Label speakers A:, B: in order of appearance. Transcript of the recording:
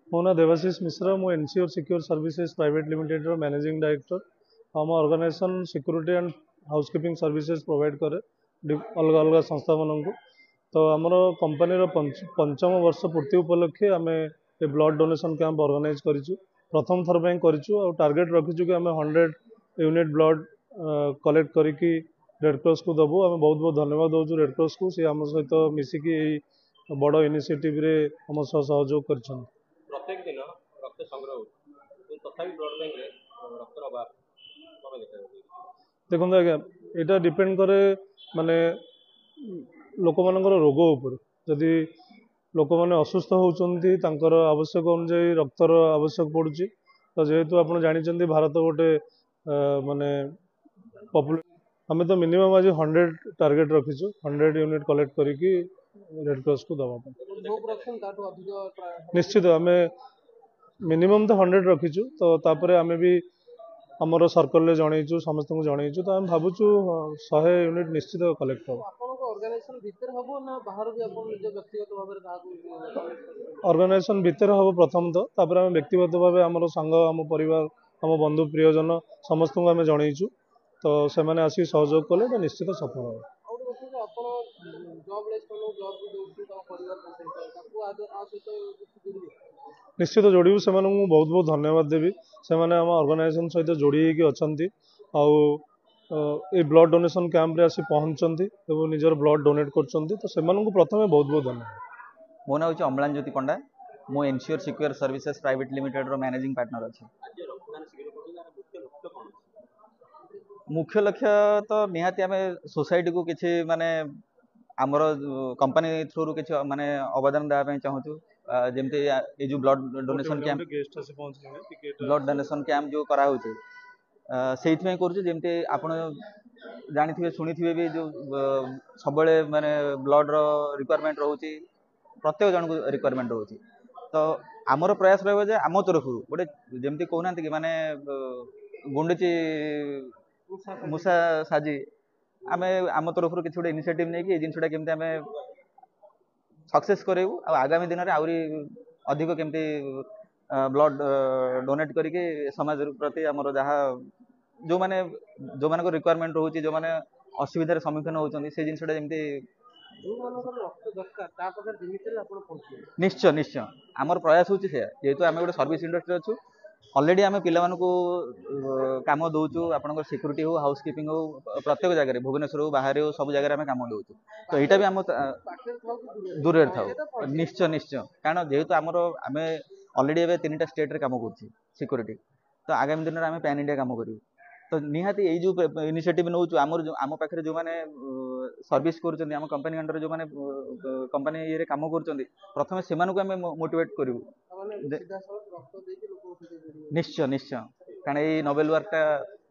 A: मो ना देवाशीष मिश्रा मु एनसीओर secure services private limited managing director. आम organisation security and housekeeping services provide करे अलग अलग संस्था मान को। तो आमर कंपनी पंचम वर्ष पूर्ति उपलक्षे आम ए ब्लड डोनेशन कैंप ऑर्गेनाइज करिछु। प्रथम थर पर करिछु और टार्गेट रखिछु कि आम 100 यूनिट ब्लड कलेक्ट करिकी रेड क्रॉस को दबु। आम बहुत बहुत धन्यवाद दौचु रेड क्रॉस को, सी आम सहित मिसिकी बड़ इनिशिएटिव रे आम सहयोग कर।
B: प्रत्येक दिन रक्त संग्रह होती तथापि ब्लड बैंक रे रक्तर अभाव कम देखा
A: देखो आज्ञा यहाँ डिपेंड करे माने लोक मान रोग उपर। जदि लोक मैंने असुस्थ होती आवश्यक अनुजाई रक्तर आवश्यक पड़ुची। तो जेहेतु आप जानते भारत गोटे माने पपुलेशन आम तो मिनिमम आज 100 टार्गेट रखीचु 100 यूनिट कलेक्ट करिकी रेड क्रॉस को दवा। निश्चित आम मिनिमम तो 100 रखीचु। तो तापर आम भी आमर सर्कल जनईचु समस्त को जनईचु। तो आम भावुँ 100 यूनिट निश्चित कलेक्ट हम। ऑर्गेनाइजेशन भितर हम प्रथम तो तापर आम व्यक्तिगत भाव आम सांग आम परिवार आम बंधु प्रियजन समस्त को आम जनईचु। तो से मैंने आसिक सहयोग कले निश्चित सफल हो। निश्चित जोड़ू से बहुत बहुत धन्यवाद देवी। से आम ऑर्गेनाइजेशन सहित जोड़ी अच्छा ये ब्लड डोनेशन कैंप रे आसी पहुंचती और निजर ब्लड डोनेट कर। तो से प्रथम बहुत बहुत धन्यवाद।
C: मो ना हूँ अम्लान ज्योति पंडा। मु एनसीओर सिक्योर सर्विसेज प्राइवेट लिमिटेड रो मैनेजिंग पार्टनर अच्छे। मुख्य लक्ष्य तो निहाती आम सोसाइटी को किसी माने आमर कंपनी थ्रू किसी माने अवदान देवाई चाहूँ। जमती ये जो ब्लड डोनेशन कैंप जो कराऊ से जमती आप जानी शुणी भी जो सब माने ब्लड रिक्वायरमेंट रोचे प्रत्येक जन को रिक्वायरमेंट रोचे। तो आमर प्रयास रही आम तरफ गोटे जमती कहना कि माने गुंडीची मूषा साजी आम आम तरफ किसी गोटे इनिशिएटिव नहीं कि जिनसा केमती आम सक्सेस करूँ आगामी दिन में आहरी अधिक केमती ब्लड डोनेट करके समाज प्रति आमर जहाँ जो माने जो मान रिक्वायरमेंट रोचे जो माने असुविधार सम्मुखीन होती से जिनसा जमी निश्चय निश्चय आमर प्रयास होची जेहेतु आम गोटे सर्विस इंडस्ट्री अच्छु ऑलरेडी आम पिला काम दौचु आपंकर सिक्यूरीटी हो हाउसकीपिंग हो प्रत्येक जगह भुवनेश्वर हो बाहर हो सब जगह कम दौचु। तो यहाँ भी आम दूर था निश्चय निश्चय कारण जेहेतु आमर आम ऑलरेडी ए 3टा स्टेट रे काम कर सिक्यूरीटी। तो आगामी दिन में आम पैन इंडिया काम करूँ। तो निहाती यही जो इनिशिएटिव नौ आम पाखे जो मैंने सर्विस कर कंपनी अंडर जो मैंने कंपनी ये काम कर प्रथम से मोटिवेट करूँ। निश्चय निश्चय कारण ये नोबेल वर्कटा